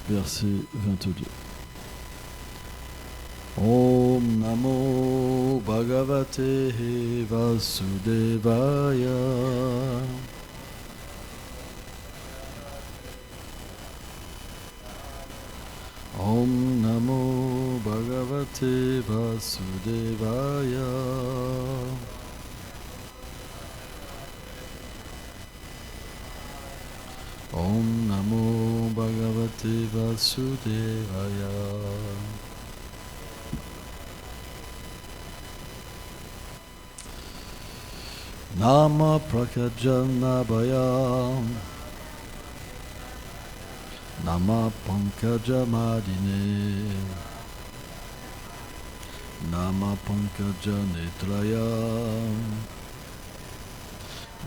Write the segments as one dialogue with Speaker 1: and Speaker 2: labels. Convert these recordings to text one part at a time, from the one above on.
Speaker 1: verset 22. Om Namo Bhagavate Vasudevaya. Om Namo Bhagavate Vasudevaya. Om Namo Bhagavate Vasudevaya. Nama Prakajanabhaya. Nama Pankajamadine. Nama Pankajanetraya.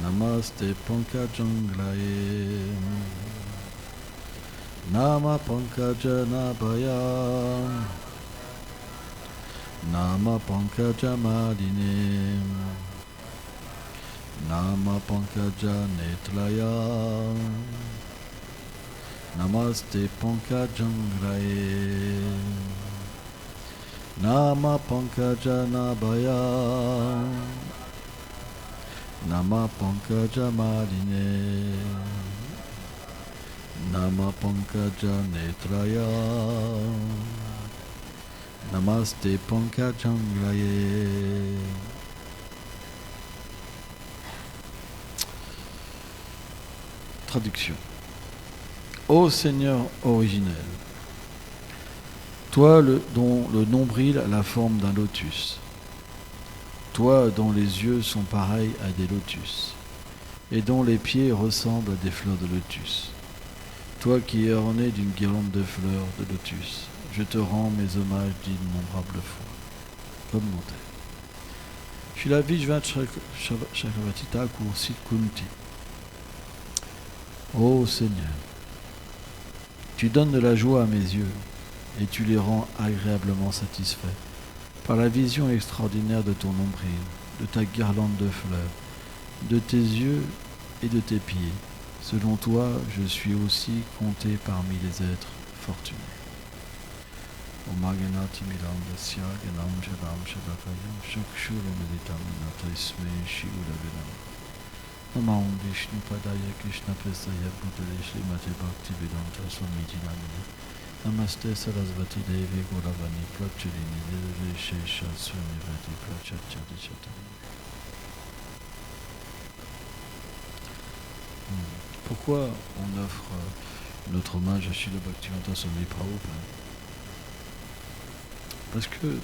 Speaker 1: Namaste Pankajanglaye. Nama Pankajanabhaya. Nama Pankajamadine. Nama Pankajanetraya. Namaste Pankajanglaye. Nama Pankajanabhaya. Nama Pankajamadine. Nama Pankajanetraya. Namaste Pankajanglaye. Traduction. Ô Seigneur originel, toi dont le nombril a la forme d'un lotus, toi dont les yeux sont pareils à des lotus, et dont les pieds ressemblent à des fleurs de lotus, toi qui es orné d'une guirlande de fleurs de lotus, je te rends mes hommages d'innombrables fois. Commentaire. Srila Vishvat Chakravarti Thakur Sit Kunti. Ô Seigneur, tu donnes de la joie à mes yeux et tu les rends agréablement satisfaits par la vision extraordinaire de ton nombril, de ta guirlande de fleurs, de tes yeux et de tes pieds. Selon toi, je suis aussi compté parmi les êtres fortunés. Omaganati Milandasya Ganam Jadam Shadakayam Shakshurumeditam Nataisme Shiuravedam. Namah Vishnu Padaya Krishna Prestaya Bhutale Srimate Bhakti Vedanta Swamiti Namine. Namaste Sarasvati Devi Gauravani Prachurini Nidre Shesha Swamivati Prachachadi Chatani. Pourquoi on offre notre hommage à Srila Bhaktivedanta Swami Prabhupada? Parce que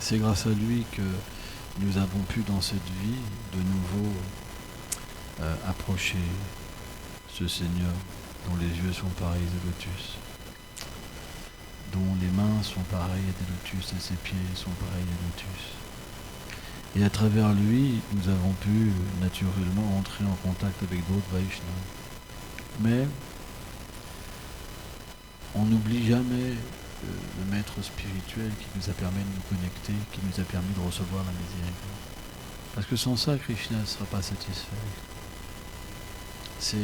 Speaker 1: c'est grâce à lui que nous avons pu dans cette vie de nouveau approcher ce Seigneur dont les yeux sont pareils à des lotus, dont les mains sont pareilles à des lotus et ses pieds sont pareils à des lotus. Et à travers lui, nous avons pu naturellement entrer en contact avec d'autres Vaishnavas. Mais on n'oublie jamais le maître spirituel qui nous a permis de nous connecter, qui nous a permis de recevoir la miséricorde. Parce que sans ça, Krishna ne sera pas satisfait. C'est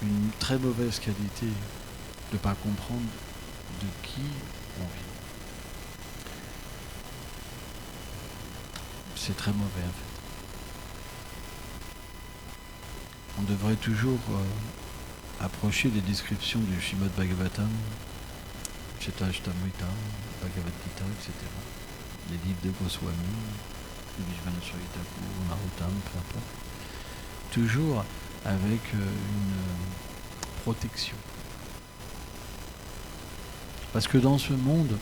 Speaker 1: une très mauvaise qualité de ne pas comprendre de qui on vit. C'est très mauvais en fait. On devrait toujours approcher des descriptions du Srimad Bhagavatam, Chaitanya Bhagavad Gita, etc. Les livres de Goswami, de Vishvanath Thakur, Narottam, peu importe. Toujours avec une protection. Parce que dans ce monde,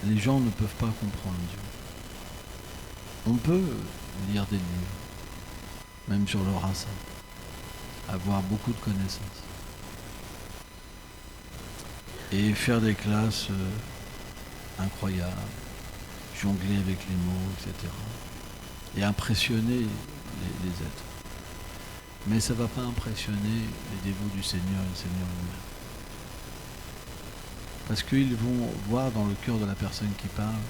Speaker 1: les gens ne peuvent pas comprendre Dieu. On peut lire des livres, même sur le rasa, avoir beaucoup de connaissances et faire des classes incroyables, jongler avec les mots, etc. et impressionner les êtres. Mais ça ne va pas impressionner les dévots du Seigneur et le Seigneur lui-même. Parce qu'ils vont voir dans le cœur de la personne qui parle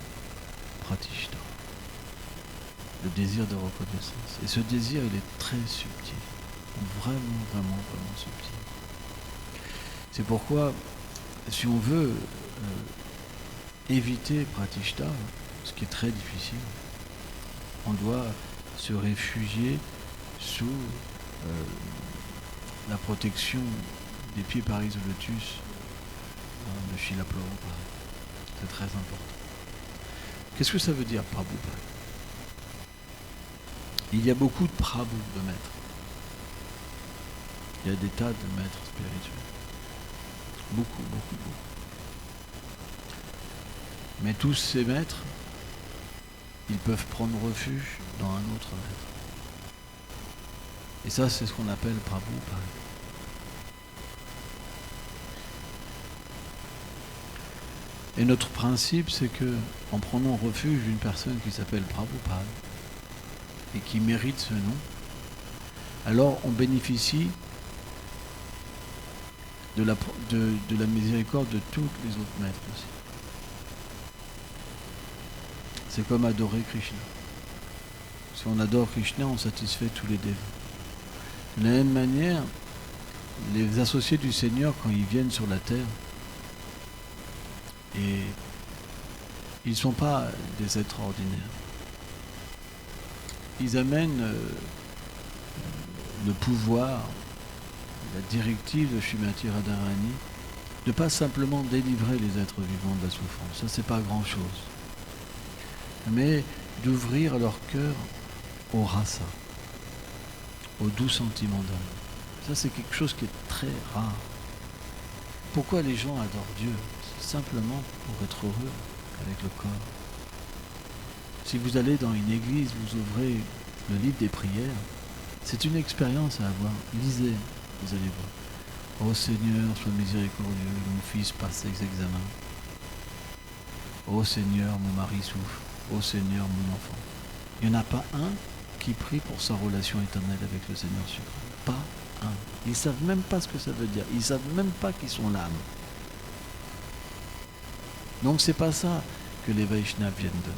Speaker 1: pratishta, le désir de reconnaissance. Et ce désir, il est très subtil, vraiment subtil. C'est pourquoi, si on veut éviter Pratishta, ce qui est très difficile, on doit se réfugier sous la protection des pieds paris de lotus de Srila Prabhupada. C'est très important. Qu'est-ce que ça veut dire, Prabhupada? Il y a beaucoup de Prabhu, de maîtres. Il y a des tas de maîtres spirituels. Beaucoup, beaucoup, beaucoup. Mais tous ces maîtres, ils peuvent prendre refuge dans un autre maître. Et ça, c'est ce qu'on appelle Prabhupada. Et notre principe, c'est que, en prenant refuge d'une personne qui s'appelle Prabhupada et qui mérite ce nom, alors on bénéficie de la miséricorde de tous les autres maîtres aussi. C'est comme adorer Krishna. Si on adore Krishna, on satisfait tous les dévots. De la même manière, les associés du Seigneur, quand ils viennent sur la terre, et ils ne sont pas des êtres ordinaires. Ils amènent le pouvoir, la directive de Srimati Radharani, de pas simplement délivrer les êtres vivants de la souffrance. Ça, c'est pas grand-chose. Mais d'ouvrir leur cœur au rasa, au doux sentiment d'âme. Ça, c'est quelque chose qui est très rare. Pourquoi les gens adorent Dieu? C'est simplement pour être heureux avec le corps. Si vous allez dans une église, vous ouvrez le livre des prières, c'est une expérience à avoir. Lisez, vous allez voir. Ô Seigneur, sois miséricordieux, mon fils passe ses examens. Ô Seigneur, mon mari souffre. Ô Seigneur, mon enfant. Il n'y en a pas un qui prie pour sa relation éternelle avec le Seigneur suprême. Pas un. Ils ne savent même pas ce que ça veut dire. Ils ne savent même pas qu'ils sont l'âme. Donc c'est pas ça que les Vaishnavas viennent donner.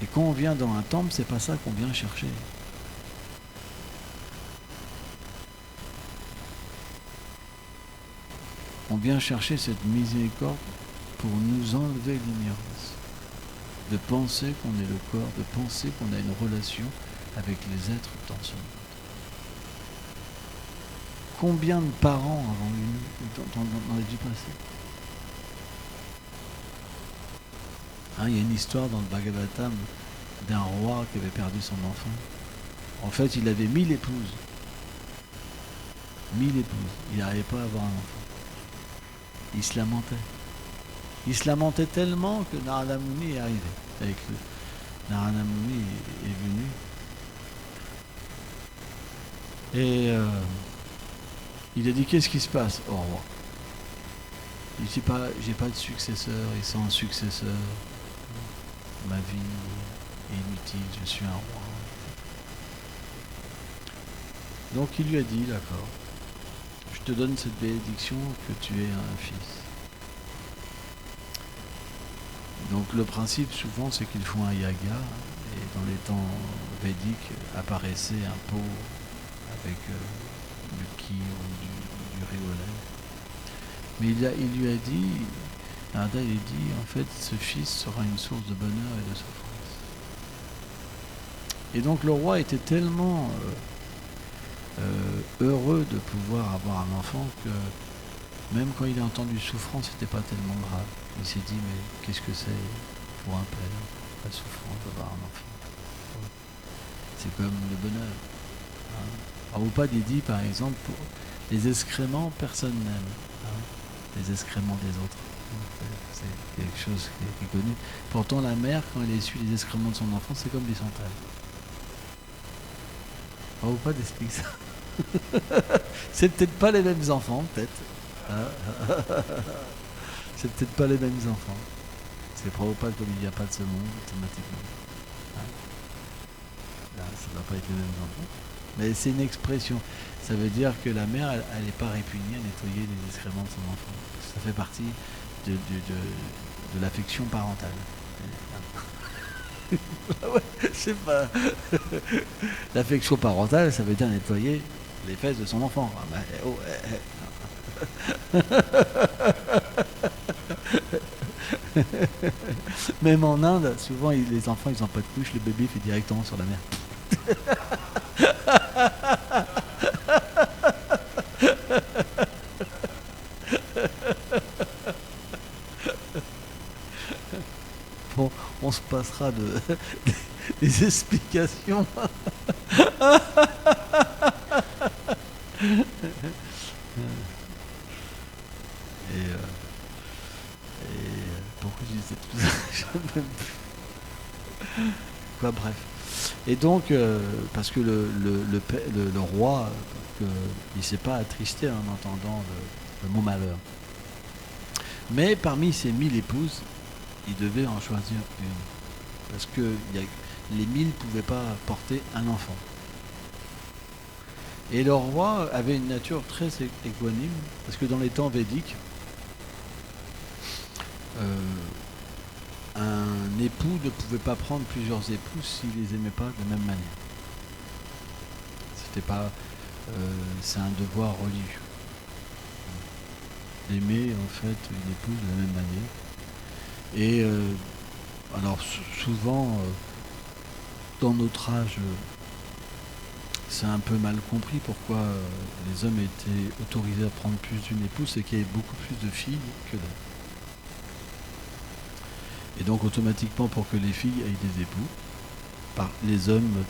Speaker 1: Et quand on vient dans un temple, c'est pas ça qu'on vient chercher. On vient chercher cette miséricorde pour nous enlever l'ignorance. De penser qu'on est le corps, de penser qu'on a une relation avec les êtres dans ce monde. Combien de parents avons eu dans les vies passées? Il y a une histoire dans le Bhagavatam d'un roi qui avait perdu son enfant. En fait, il avait 1000 épouses. 1000 épouses. Il n'arrivait pas à avoir un enfant. Il se lamentait. Il se lamentait tellement que Narada Muni est arrivé avec lui. Narada Muni est venu. Et il a dit, qu'est-ce qui se passe au roi? Il dit, j'ai pas de successeur, et sans successeur, ma vie est inutile, je suis un roi. Donc il lui a dit, d'accord, je te donne cette bénédiction que tu es un fils. Donc le principe souvent c'est qu'ils font un yaga, et dans les temps védiques apparaissait un pot avec du ki ou du riz au lait. Mais il lui a dit, Narada il dit, en fait ce fils sera une source de bonheur et de souffrance. Et donc le roi était tellement heureux de pouvoir avoir un enfant que même quand il a entendu souffrance, c'était pas tellement grave. Il s'est dit, mais qu'est-ce que c'est pour un père, la souffrance d'avoir un enfant? C'est comme le bonheur. Prabhupada dit, par exemple, pour les excréments, personne n'aime. Les excréments des autres. C'est quelque chose qui est connu. Pourtant, la mère, quand elle essuie les excréments de son enfant, c'est comme des centrales. Prabhupada explique ça. C'est peut-être pas les mêmes enfants, peut-être. C'est peut-être pas les mêmes enfants. C'est Prabhupada, comme il n'y a pas de ce monde, automatiquement. Là, ça ne va pas être les mêmes enfants. Mais c'est une expression. Ça veut dire que la mère, elle n'est pas répugnée à nettoyer les excréments de son enfant. Ça fait partie de l'affection parentale. Ouais, je sais pas. L'affection parentale, ça veut dire nettoyer les fesses de son enfant. Ah bah, oh, Même en Inde, souvent les enfants ils n'ont pas de couche, le bébé fait directement sur la mère. Bon, on se passera des explications. Et pourquoi je disais tout ça? Je sais même plus. Quoi, bref. Et donc, parce que le roi, il ne s'est pas attristé en entendant le mot malheur. Mais parmi ces 1000 épouses, il devait en choisir une. Parce que les 1000 ne pouvaient pas porter un enfant. Et le roi avait une nature très équanime, parce que dans les temps védiques, un époux ne pouvait pas prendre plusieurs épouses s'il les aimait pas de la même manière. C'était pas, c'est un devoir religieux d'aimer en fait une épouse de la même manière. Et alors souvent dans notre âge, c'est un peu mal compris pourquoi les hommes étaient autorisés à prendre plus d'une épouse, c'est qu'il y avait beaucoup plus de filles que d'hommes. Et donc automatiquement, pour que les filles aient des époux, les hommes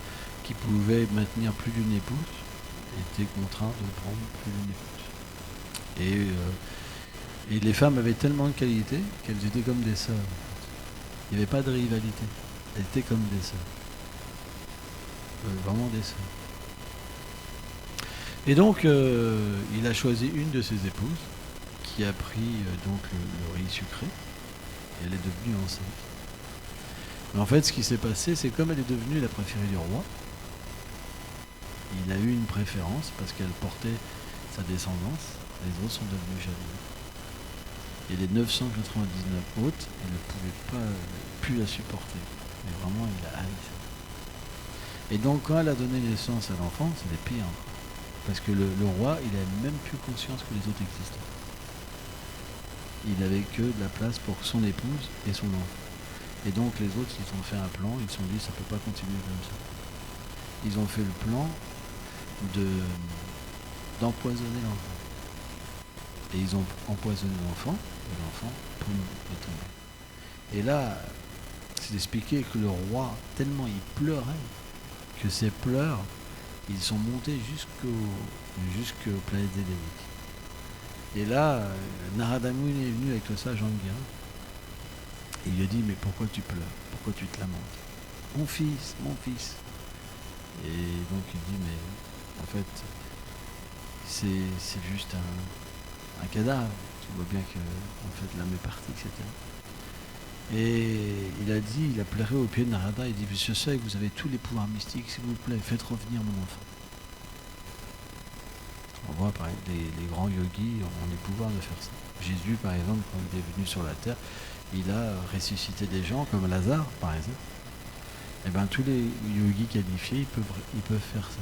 Speaker 1: qui pouvaient maintenir plus d'une épouse étaient contraints de prendre plus d'une épouse. Et les femmes avaient tellement de qualité qu'elles étaient comme des sœurs. Il n'y avait pas de rivalité. Elles étaient comme des sœurs. Vraiment des sœurs. Et donc, il a choisi une de ses épouses, qui a pris donc le riz sucré, et elle est devenue enceinte. Mais en fait, ce qui s'est passé, c'est comme elle est devenue la préférée du roi, il a eu une préférence parce qu'elle portait sa descendance, les autres sont devenus jaloux. Et les 999 autres, il ne pouvait pas plus la supporter. Mais vraiment, il a haï ça. Et donc, quand elle a donné naissance à l'enfant, c'était pire. Parce que le roi, il n'avait même plus conscience que les autres existaient. Il n'avait que de la place pour son épouse et son enfant. Et donc, les autres, ils ont fait un plan, ils se sont dit, ça ne peut pas continuer comme ça. Ils ont fait le plan d'empoisonner l'enfant. Et ils ont empoisonné l'enfant, et l'enfant, poum, est tombé. Et là, c'est expliqué que le roi, tellement il pleurait, que ses pleurs, ils sont montés jusqu'aux planètes édéniques. Et là, Narada Muni est venu avec le sage Anga, et il lui a dit, mais pourquoi tu pleures? Pourquoi tu te lamentes? Mon fils, mon fils. Et donc il dit, mais en fait, c'est juste un cadavre. Tu vois bien que en fait l'âme est partie, etc. Et il a pleuré au pied de Narada, il dit, je sais que vous avez tous les pouvoirs mystiques, s'il vous plaît, faites revenir mon enfant. On voit pareil, les grands yogis ont les pouvoirs de faire ça. Jésus, par exemple, quand il est venu sur la terre, il a ressuscité des gens, comme Lazare, par exemple. Et bien tous les yogis qualifiés, ils peuvent faire ça.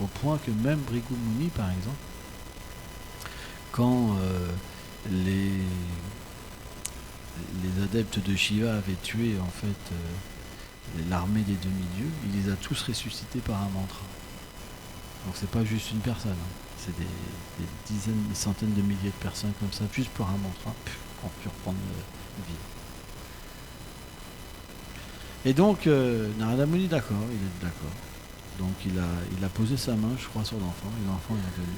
Speaker 1: Au point que même Bhrigu Muni, par exemple, quand les adeptes de Shiva avaient tué en fait l'armée des demi-dieux, il les a tous ressuscités par un mantra. Donc c'est pas juste une personne, c'est des dizaines, des centaines de milliers de personnes comme ça, juste pour un mantra, pour reprendre vie. Et donc Narada Muni d'accord, il est d'accord. Donc il a posé sa main, je crois, sur l'enfant, et l'enfant est revenu.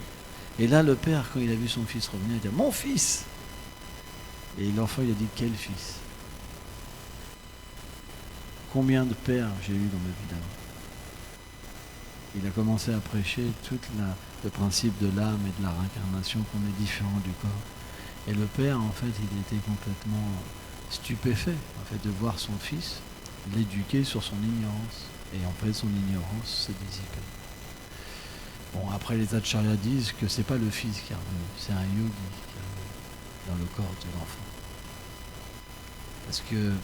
Speaker 1: Et là, le père, quand il a vu son fils revenir, il a dit « Mon fils !» Et l'enfant, il a dit « Quel fils ?» Combien de pères j'ai eu dans ma vie d'avant? Il a commencé à prêcher tout le principe de l'âme et de la réincarnation, qu'on est différent du corps. Et le père, en fait, il était complètement stupéfait en fait, de voir son fils l'éduquer sur son ignorance. Et en fait, son ignorance se dissipait. Bon, après, les acharyas disent que c'est pas le fils qui est revenu, c'est un yogi qui est revenu dans le corps de l'enfant. Parce que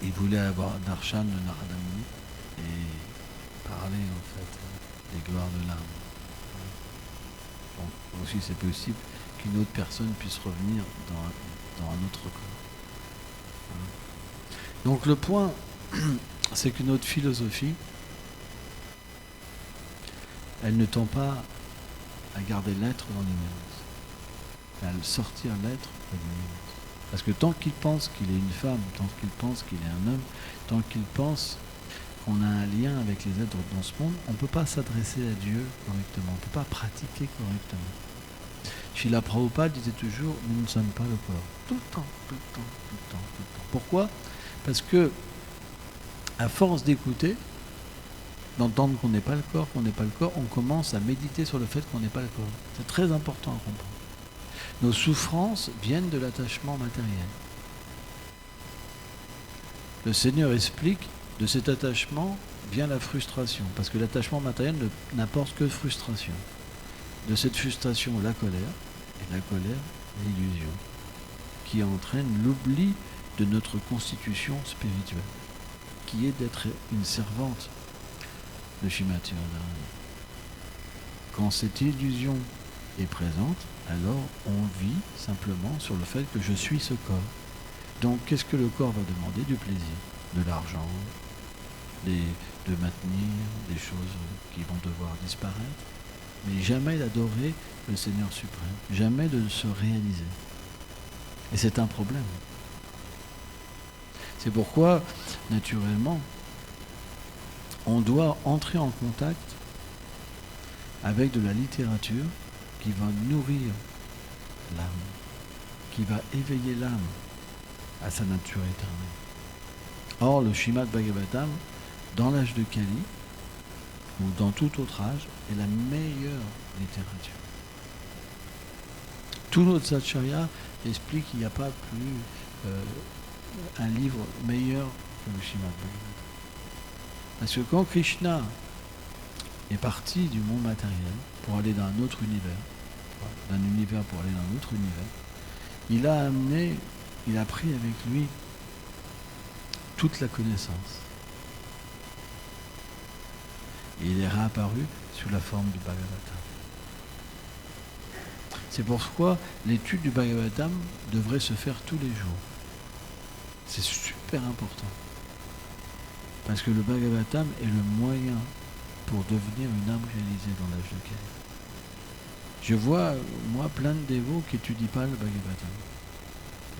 Speaker 1: il voulait avoir darshan de Narada Muni et parler en fait des gloires de l'âme. Donc aussi c'est possible qu'une autre personne puisse revenir dans un autre corps. Donc le point, c'est que notre philosophie, elle ne tend pas à garder l'être dans l'ignorance, mais à sortir l'être de l'ignorance. Parce que tant qu'il pense qu'il est une femme, tant qu'il pense qu'il est un homme, tant qu'il pense qu'on a un lien avec les êtres dans ce monde, on ne peut pas s'adresser à Dieu correctement, on ne peut pas pratiquer correctement. Srila Prabhupada disait toujours, nous ne sommes pas le corps. Tout le temps, tout le temps, tout le temps, tout le temps. Pourquoi ? Parce que, à force d'écouter, d'entendre qu'on n'est pas le corps, on commence à méditer sur le fait qu'on n'est pas le corps. C'est très important à comprendre. Nos souffrances viennent de l'attachement matériel. Le Seigneur explique, de cet attachement vient la frustration, parce que l'attachement matériel n'apporte que frustration. De cette frustration, la colère, et la colère, l'illusion, qui entraîne l'oubli de notre constitution spirituelle, qui est d'être une servante de Shrimati Radharani. Quand cette illusion est présente, alors on vit simplement sur le fait que je suis ce corps. Donc qu'est-ce que le corps va demander ? Du plaisir, de l'argent, de maintenir des choses qui vont devoir disparaître, mais jamais d'adorer le Seigneur suprême, jamais de se réaliser. Et c'est un problème. C'est pourquoi, naturellement, on doit entrer en contact avec de la littérature qui va nourrir l'âme, qui va éveiller l'âme à sa nature éternelle. Or, le Srimad Bhagavatam, dans l'âge de Kali, ou dans tout autre âge, est la meilleure littérature. Tout notre Sacharya explique qu'il n'y a pas plus un livre meilleur que le Srimad Bhagavatam. Parce que quand Krishna est parti du monde matériel pour aller dans un autre univers, d'un univers pour aller dans un autre univers, il a pris avec lui toute la connaissance. Et il est réapparu sous la forme du Bhagavatam. C'est pourquoi l'étude du Bhagavatam devrait se faire tous les jours. C'est super important. Parce que le Bhagavatam est le moyen pour devenir une âme réalisée dans l'âge de Kali. Je vois, moi, plein de dévots qui n'étudient pas le Bhagavatam.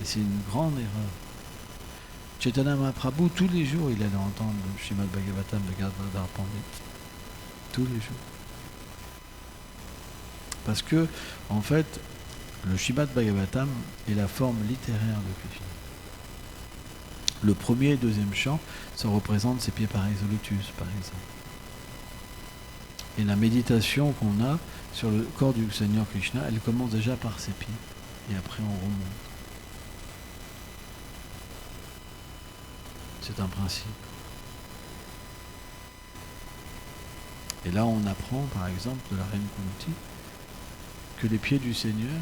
Speaker 1: Et c'est une grande erreur. Chaitanya Mahaprabhu, tous les jours, il allait entendre le Srimad Bhagavatam de Gadadhar Pandit. Tous les jours. Parce que, en fait, le Srimad Bhagavatam est la forme littéraire de Krishna. Le premier et deuxième chant, ça représente ses pieds pareils au lotus, par exemple. Et la méditation qu'on a sur le corps du Seigneur Krishna, elle commence déjà par ses pieds. Et après, on remonte. C'est un principe. Et là, on apprend, par exemple, de la reine Kunti, que les pieds du Seigneur,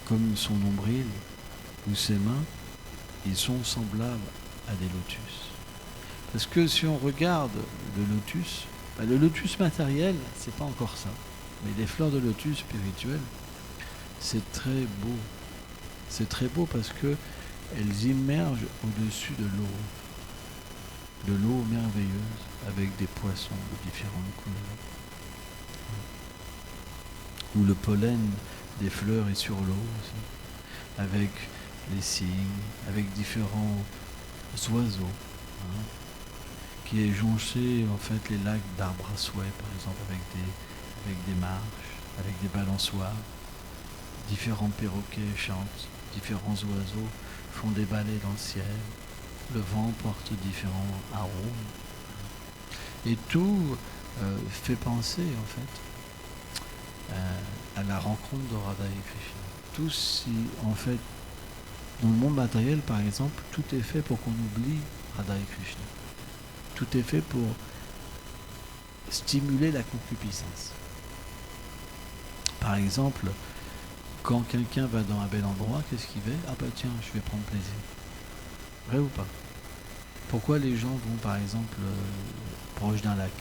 Speaker 1: comme son nombril ou ses mains, ils sont semblables à des lotus. Parce que si on regarde le lotus matériel, c'est pas encore ça. Mais les fleurs de lotus spirituelles, c'est très beau. C'est très beau parce que elles immergent au-dessus de l'eau merveilleuse, avec des poissons de différentes couleurs. Où le pollen des fleurs est sur l'eau aussi, avec les cygnes, avec différents oiseaux, qui est jonché en fait les lacs d'arbres à souhait, par exemple, avec des marches, avec des balançoires. Différents perroquets chantent, différents oiseaux font des ballets dans le ciel, le vent porte différents arômes. Et tout fait penser en fait à la rencontre de Radha et Krishna. Tout si en fait dans le monde matériel par exemple, tout est fait pour qu'on oublie Radha et Krishna. Tout est fait pour stimuler la concupiscence. Par exemple, quand quelqu'un va dans un bel endroit, qu'est-ce qu'il fait ? Ah bah tiens, je vais prendre plaisir. Vrai ou pas ? Pourquoi les gens vont par exemple proche d'un lac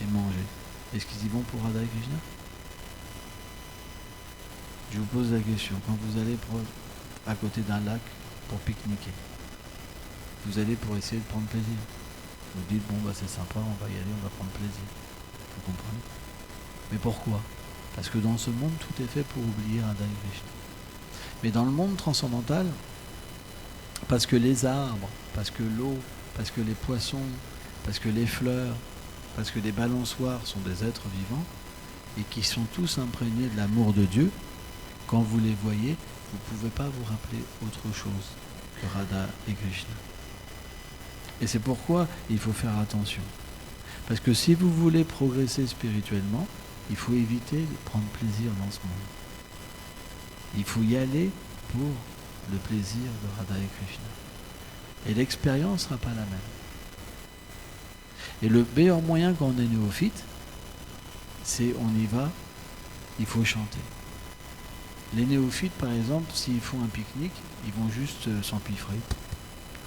Speaker 1: et manger ? Est-ce qu'ils y vont pour Radha et Krishna ? Je vous pose la question, quand vous allez à côté d'un lac pour pique-niquer, vous allez pour essayer de prendre plaisir. Vous dites, bon bah c'est sympa, on va y aller, on va prendre plaisir. Vous comprenez? Mais pourquoi? Parce que dans ce monde, tout est fait pour oublier Radha et Krishna. Mais dans le monde transcendantal, parce que les arbres, parce que l'eau, parce que les poissons, parce que les fleurs, parce que les balançoires sont des êtres vivants, et qui sont tous imprégnés de l'amour de Dieu, quand vous les voyez, vous ne pouvez pas vous rappeler autre chose que Radha et Krishna. Et c'est pourquoi il faut faire attention. Parce que si vous voulez progresser spirituellement, il faut éviter de prendre plaisir dans ce monde. Il faut y aller pour le plaisir de Radha et Krishna. Et l'expérience ne sera pas la même. Et le meilleur moyen quand on est néophyte, c'est on y va, il faut chanter. Les néophytes, par exemple, s'ils font un pique-nique, ils vont juste s'empiffrer.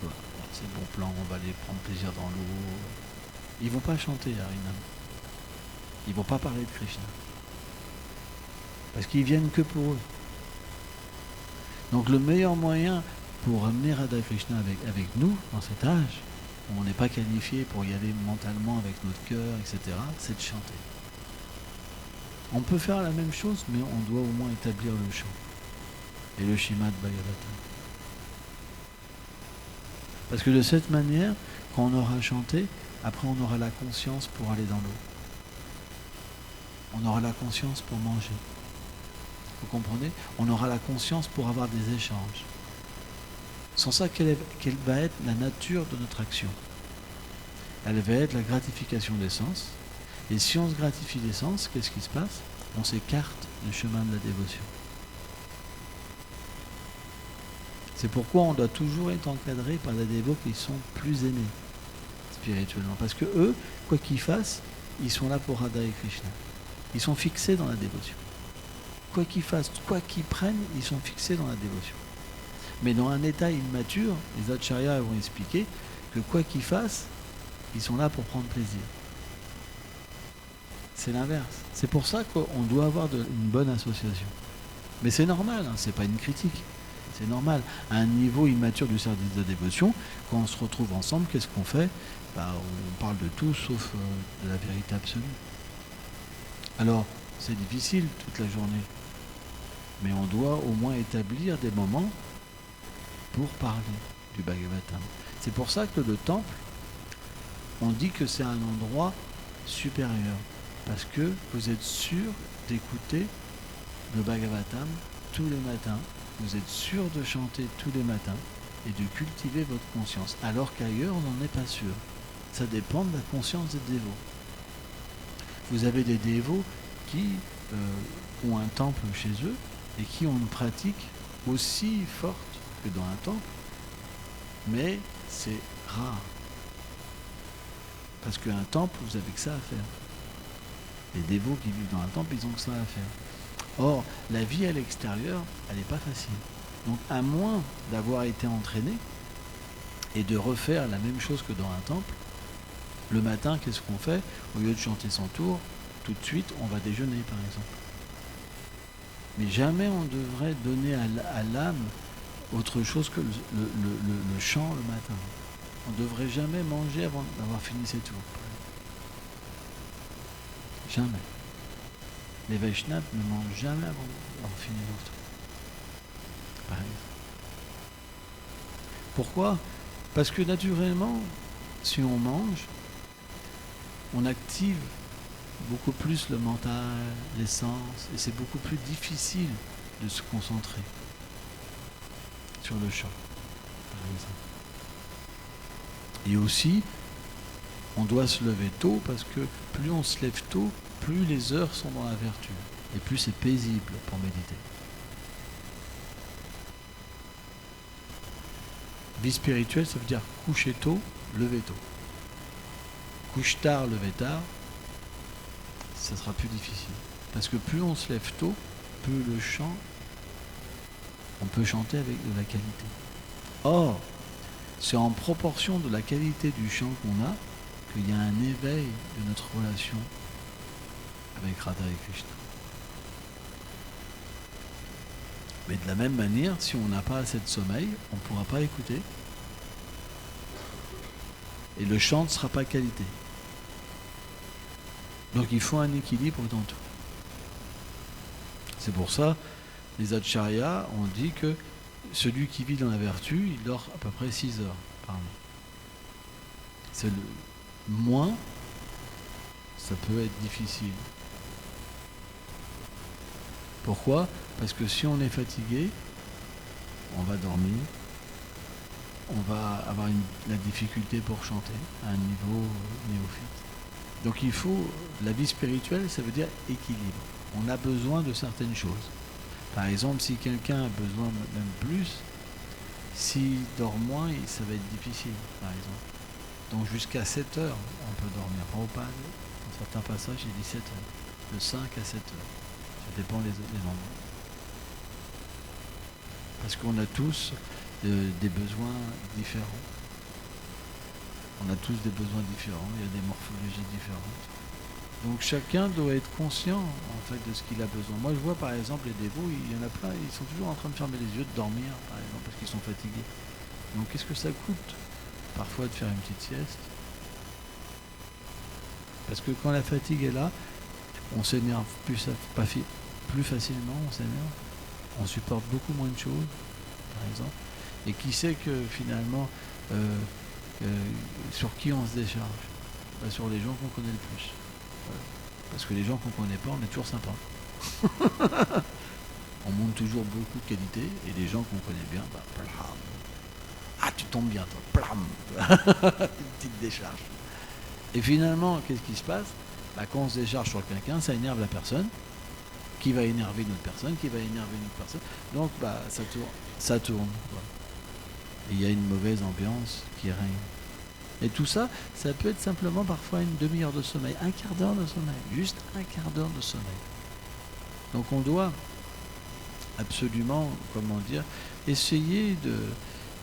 Speaker 1: Voilà, c'est le bon plan, on va aller prendre plaisir dans l'eau. Ils ne vont pas chanter Harinam. Ils ne vont pas parler de Krishna. Parce qu'ils viennent que pour eux. Donc le meilleur moyen pour amener Radha Krishna avec nous, dans cet âge, où on n'est pas qualifié pour y aller mentalement avec notre cœur, etc., c'est de chanter. On peut faire la même chose, mais on doit au moins établir le chant. Et le Śrīmad Bhagavatam. Parce que de cette manière, quand on aura chanté, après on aura la conscience pour aller dans l'eau. On aura la conscience pour manger. Vous comprenez? On aura la conscience pour avoir des échanges. Sans ça, quelle va être la nature de notre action? Elle va être la gratification des sens. Et si on se gratifie des sens, qu'est-ce qui se passe? On s'écarte du chemin de la dévotion. C'est pourquoi on doit toujours être encadré par des dévots qui sont plus aimés spirituellement. Parce que eux, quoi qu'ils fassent, ils sont là pour Radha et Krishna. Ils sont fixés dans la dévotion. Quoi qu'ils fassent, quoi qu'ils prennent, ils sont fixés dans la dévotion. Mais dans un état immature, les acharyas vont expliquer que quoi qu'ils fassent, ils sont là pour prendre plaisir. C'est l'inverse. C'est pour ça qu'on doit avoir une bonne association. Mais c'est normal, hein, c'est pas une critique. C'est normal. À un niveau immature du service de dévotion, quand on se retrouve ensemble, qu'est-ce qu'on fait? On parle de tout sauf de la vérité absolue. Alors, c'est difficile toute la journée. Mais on doit au moins établir des moments pour parler du Bhagavatam. C'est pour ça que le temple, on dit que c'est un endroit supérieur. Parce que vous êtes sûr d'écouter le Bhagavatam tous les matins. Vous êtes sûr de chanter tous les matins et de cultiver votre conscience. Alors qu'ailleurs, on n'en est pas sûr. Ça dépend de la conscience des dévots. Vous avez des dévots qui ont un temple chez eux et qui ont une pratique aussi forte que dans un temple, mais c'est rare. Parce qu'un temple, vous avez que ça à faire. Les dévots qui vivent dans un temple, ils ont que ça à faire. Or, la vie à l'extérieur, elle n'est pas facile. Donc, à moins d'avoir été entraîné et de refaire la même chose que dans un temple, le matin, qu'est-ce qu'on fait? Au lieu de chanter son tour, tout de suite, on va déjeuner, par exemple. Mais jamais on devrait donner à l'âme autre chose que le chant le matin. On ne devrait jamais manger avant d'avoir fini ses tours. Jamais. Les Vaishnavas ne mangent jamais avant d'avoir fini leur tour. Par exemple. Pourquoi? Parce que naturellement, si on mange, on active beaucoup plus le mental, les sens, et c'est beaucoup plus difficile de se concentrer sur le chant, par exemple. Et aussi, on doit se lever tôt parce que plus on se lève tôt, plus les heures sont dans la vertu et plus c'est paisible pour méditer. Vie spirituelle, ça veut dire coucher tôt, lever tôt. Couche tard, lever tard, ça sera plus difficile. Parce que plus on se lève tôt, plus le chant, on peut chanter avec de la qualité. Or, c'est en proportion de la qualité du chant qu'on a qu'il y a un éveil de notre relation avec Radha et Krishna. Mais de la même manière, si on n'a pas assez de sommeil, on ne pourra pas écouter. Et le chant ne sera pas qualité. Donc il faut un équilibre dans tout. C'est pour ça, les acharyas ont dit que celui qui vit dans la vertu, il dort à peu près 6 heures par nuit. C'est le moins, ça peut être difficile. Pourquoi ? Parce que si on est fatigué, on va dormir, on va avoir la difficulté pour chanter à un niveau néophyte. Donc il faut, la vie spirituelle, ça veut dire équilibre. On a besoin de certaines choses. Par exemple, si quelqu'un a besoin même plus, s'il dort moins, ça va être difficile, par exemple. Donc jusqu'à 7 heures, on peut dormir. Prabhupada, dans certains passages, il dit 7 heures. De 5 à 7 heures. Ça dépend des endroits. Parce qu'on a tous des besoins différents. On a tous des besoins différents, il y a des morphologies différentes. Donc chacun doit être conscient en fait de ce qu'il a besoin. Moi je vois par exemple les dévots, il y en a plein, ils sont toujours en train de fermer les yeux, de dormir par exemple, parce qu'ils sont fatigués. Donc qu'est-ce que ça coûte parfois de faire une petite sieste? Parce que quand la fatigue est là, on s'énerve plus facilement, on s'énerve, on supporte beaucoup moins de choses, par exemple. Et qui sait que finalement, sur qui on se décharge? Sur les gens qu'on connaît le plus. Voilà. Parce que les gens qu'on connaît pas, on est toujours sympa. On montre toujours beaucoup de qualité, et les gens qu'on connaît bien, plam. Ah, tu tombes bien, toi, plam. Une petite décharge. Et finalement, qu'est-ce qui se passe? Quand on se décharge sur quelqu'un, ça énerve la personne, qui va énerver une autre personne, qui va énerver une autre personne. Donc, ça tourne. Voilà. Et il y a une mauvaise ambiance qui règne. Et tout ça, ça peut être simplement parfois une demi-heure de sommeil, un quart d'heure de sommeil, juste un quart d'heure de sommeil. Donc on doit absolument, essayer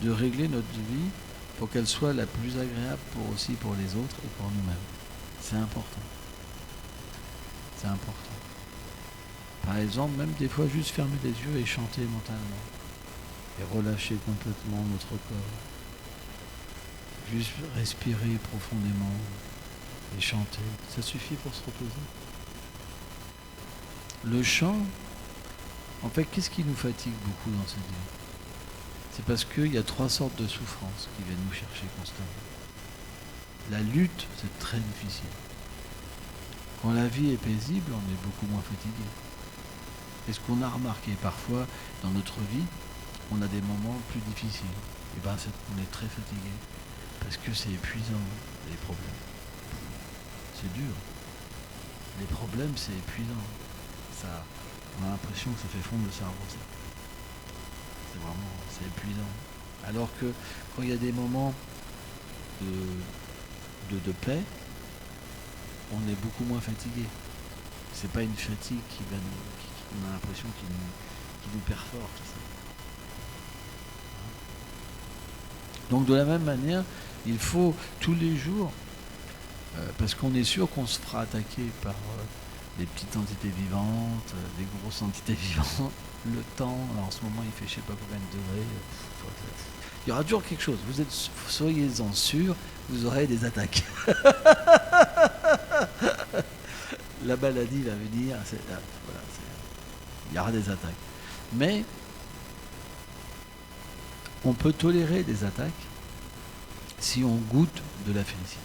Speaker 1: de régler notre vie pour qu'elle soit la plus agréable aussi pour les autres et pour nous-mêmes. C'est important. C'est important. Par exemple, même des fois, juste fermer les yeux et chanter mentalement. Et relâcher complètement notre corps. Juste respirer profondément et chanter. Ça suffit pour se reposer. Le chant, en fait, qu'est-ce qui nous fatigue beaucoup dans cette vie? C'est parce qu'il y a 3 sortes de souffrances qui viennent nous chercher constamment. La lutte, c'est très difficile. Quand la vie est paisible, on est beaucoup moins fatigué. Et ce qu'on a remarqué parfois dans notre vie, on a des moments plus difficiles. Et on est très fatigué. Parce que c'est épuisant, les problèmes. C'est dur. Les problèmes, c'est épuisant. On a l'impression que ça fait fondre le cerveau. C'est épuisant. Alors que quand il y a des moments de paix, on est beaucoup moins fatigué. C'est pas une fatigue on a l'impression qui nous perfore. Tout ça. Donc de la même manière, il faut tous les jours, parce qu'on est sûr qu'on se fera attaquer par des petites entités vivantes, des grosses entités vivantes, le temps, alors en ce moment il fait je sais pas combien de degrés, il y aura toujours quelque chose, soyez-en sûrs, vous aurez des attaques. La maladie va venir, il y aura des attaques. Mais on peut tolérer des attaques si on goûte de la félicité.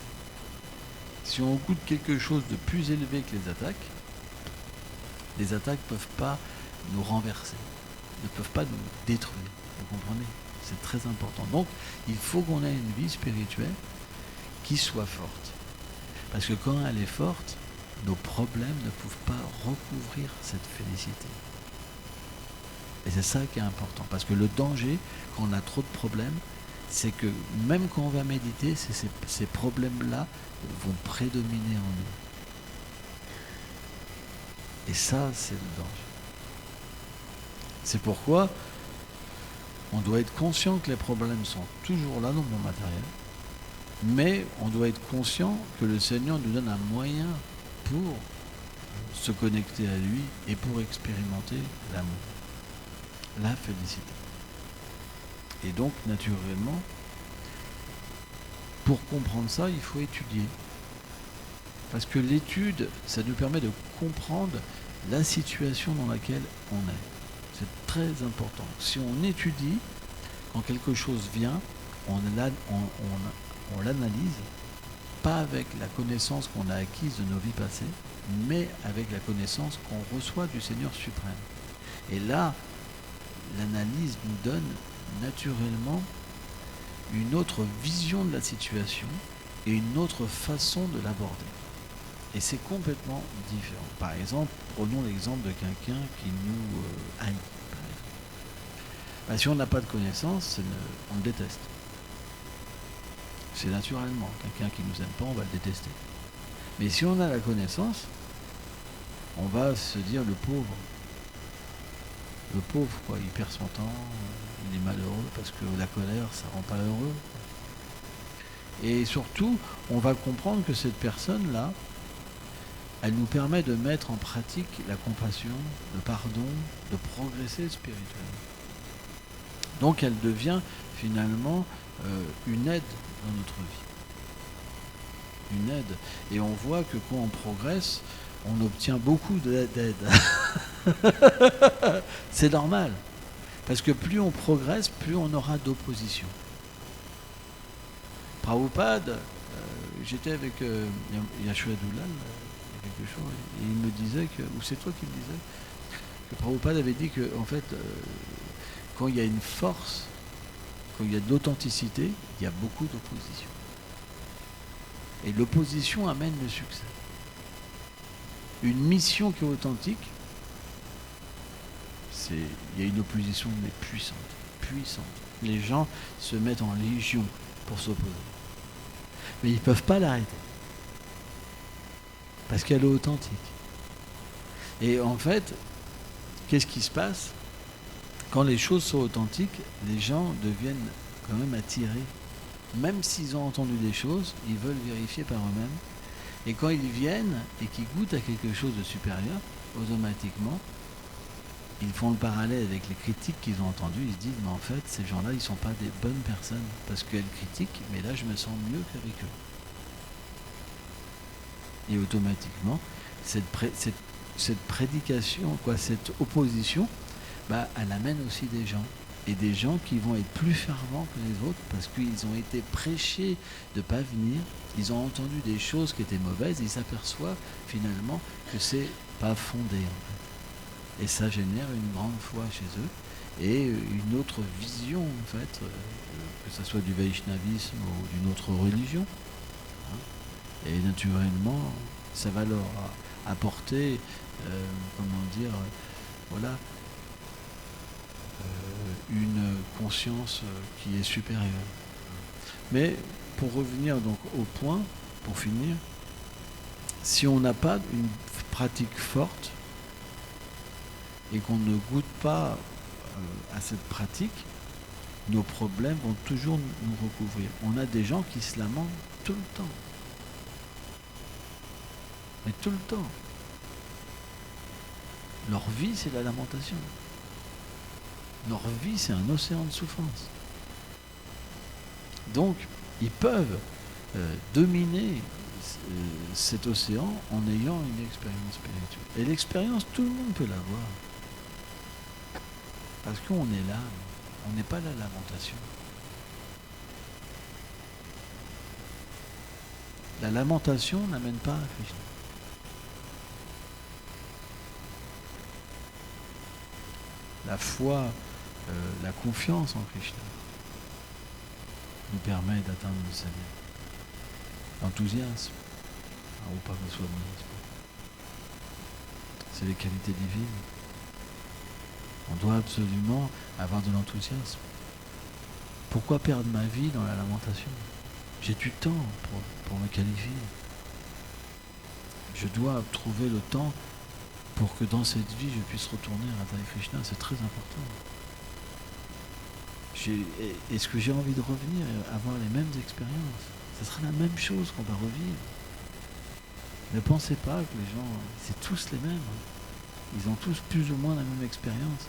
Speaker 1: Si on goûte quelque chose de plus élevé que les attaques ne peuvent pas nous renverser, ne peuvent pas nous détruire. Vous comprenez? C'est très important. Donc, il faut qu'on ait une vie spirituelle qui soit forte. Parce que quand elle est forte, nos problèmes ne peuvent pas recouvrir cette félicité. Et c'est ça qui est important. Parce que le danger, quand on a trop de problèmes, c'est que même quand on va méditer, ces problèmes-là vont prédominer en nous. Et ça, c'est le danger. C'est pourquoi on doit être conscient que les problèmes sont toujours là dans le monde matériel, mais on doit être conscient que le Seigneur nous donne un moyen pour se connecter à lui et pour expérimenter l'amour. la félicité. Et donc, naturellement, pour comprendre ça, il faut étudier. Parce que l'étude, ça nous permet de comprendre la situation dans laquelle on est. C'est très important. Si on étudie, quand quelque chose vient, on l'analyse, pas avec la connaissance qu'on a acquise de nos vies passées, mais avec la connaissance qu'on reçoit du Seigneur suprême. Et là, l'analyse nous donne naturellement une autre vision de la situation et une autre façon de l'aborder. Et c'est complètement différent. Par exemple, prenons l'exemple de quelqu'un qui nous haït. Si on n'a pas de connaissance, on le déteste. C'est naturellement. Quelqu'un qui ne nous aime pas, on va le détester. Mais si on a la connaissance, on va se dire le pauvre, quoi, il perd son temps, il est malheureux parce que la colère, ça rend pas heureux. Et surtout, on va comprendre que cette personne-là, elle nous permet de mettre en pratique la compassion, le pardon, de progresser spirituellement. Donc elle devient finalement une aide dans notre vie. Une aide. Et on voit que quand on progresse, on obtient beaucoup d'aide. C'est normal. Parce que plus on progresse, plus on aura d'opposition. Prabhupada, j'étais avec Yashua Doulal, quelque chose, et il me disait que, ou c'est toi qui me disais, que Prabhupada avait dit que, en fait, quand il y a une force, quand il y a de l'authenticité, il y a beaucoup d'opposition. Et l'opposition amène le succès. Une mission qui est authentique, il y a une opposition mais puissante. Les gens se mettent en légion pour s'opposer. Mais ils ne peuvent pas l'arrêter. Parce qu'elle est authentique. Et en fait, qu'est-ce qui se passe? Quand les choses sont authentiques, les gens deviennent quand même attirés. Même s'ils ont entendu des choses, ils veulent vérifier par eux-mêmes. Et quand ils viennent et qu'ils goûtent à quelque chose de supérieur, automatiquement, ils font le parallèle avec les critiques qu'ils ont entendues. Ils se disent, mais en fait, ces gens-là, ils ne sont pas des bonnes personnes. Parce qu'elles critiquent, mais là, je me sens mieux qu'avec eux. Et automatiquement, cette prédication, cette opposition, elle amène aussi des gens. Et des gens qui vont être plus fervents que les autres parce qu'ils ont été prêchés de ne pas venir, ils ont entendu des choses qui étaient mauvaises, et ils s'aperçoivent finalement que c'est pas fondé en fait. Et ça génère une grande foi chez eux et une autre vision en fait, que ce soit du Vaishnavisme ou d'une autre religion. Et naturellement, ça va leur apporter, une conscience qui est supérieure. Mais pour revenir donc au point, pour finir, si on n'a pas une pratique forte et qu'on ne goûte pas à cette pratique, nos problèmes vont toujours nous recouvrir. On a des gens qui se lamentent tout le temps. Mais tout le temps. Leur vie, c'est la lamentation. Leur vie, c'est un océan de souffrance. Donc, ils peuvent dominer cet océan en ayant une expérience spirituelle. Et l'expérience, tout le monde peut l'avoir. Parce qu'on est là, on n'est pas la lamentation. La lamentation n'amène pas à Krishna. La foi, la confiance en Krishna nous permet d'atteindre le Seigneur. L'enthousiasme, ou pas le soignisme, c'est les qualités divines. On doit absolument avoir de l'enthousiasme. Pourquoi perdre ma vie dans la lamentation? J'ai du temps pour me qualifier. Je dois trouver le temps pour que dans cette vie, je puisse retourner à Radha Krishna. C'est très important. Est-ce que j'ai envie de revenir et avoir les mêmes expériences? Ce sera la même chose qu'on va revivre. Ne pensez pas que les gens, c'est tous les mêmes. Ils ont tous plus ou moins la même expérience.